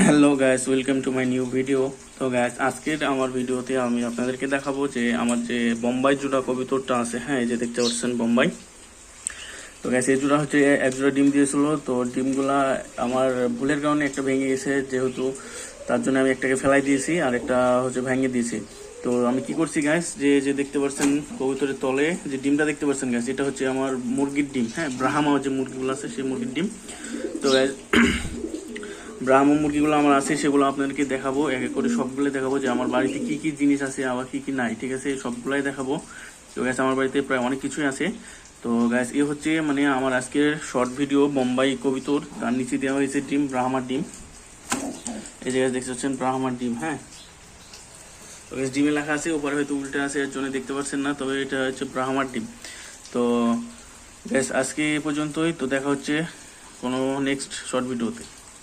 Hello guys, welcome to my new video. তো guys, আজকের আমার ভিডিওতে আমি আপনাদেরকে দেখাবো যে আমার যে বোম্বাই জোড়া কবুতরটা আছে, হ্যাঁ এই যে দেখতে পাচ্ছেন বোম্বাই। তো গাইস, এই জোড়া হচ্ছে এক জোড়া ডিম দিয়েছিল। তো ডিমগুলা আমার ভুলের কারণে একটা ভেঙে গেছে, যেহেতু তার জন্য আমি একটাকে ফেলাই দিয়েছি আর একটা হচ্ছে ভেঙে দিয়েছি। তো আমি কি করছি গাইস, যে যে দেখতে পাচ্ছেন কবুতরের তলে যে ডিমটা দেখতে পাচ্ছেন গাইস, এটা হচ্ছে আমার মুরগির ডিম। হ্যাঁ, ব্রাহ্মা যে মুরগিগুলো আছে সেই মুরগির ডিম। তো গাইস, ব্রাহ্ম মুরগিগুলো আমার আছে, সেগুলো আপনাদেরকে দেখাবো, এক এক করে সবগুলো দেখাবো যে আমার বাড়িতে কি কি জিনিস আছে আবার কি কি নাই, ঠিক আছে, সবগুলাই দেখাবো। তো গ্যাস, আমার বাড়িতে প্রায় অনেক কিছুই আছে। তো গ্যাস, এ হচ্ছে মানে আমার আজকের শর্ট ভিডিও বোম্বাই কবিতর। তার নিচে দেওয়া হয়েছে ডিম, ব্রাহ্মার ডিম। এই যে দেখতে পাচ্ছেন ব্রাহ্মার ডিম। হ্যাঁ, তো গ্যাস, ডিমে লেখা আছে, উপরে হয়তো উল্টে আছে এর জন্য দেখতে পাচ্ছেন না, তবে এটা হচ্ছে ব্রাহ্মার ডিম। তো গ্যাস, আজকে এ পর্যন্তই। তো দেখা হচ্ছে কোনো নেক্সট শর্ট ভিডিওতে।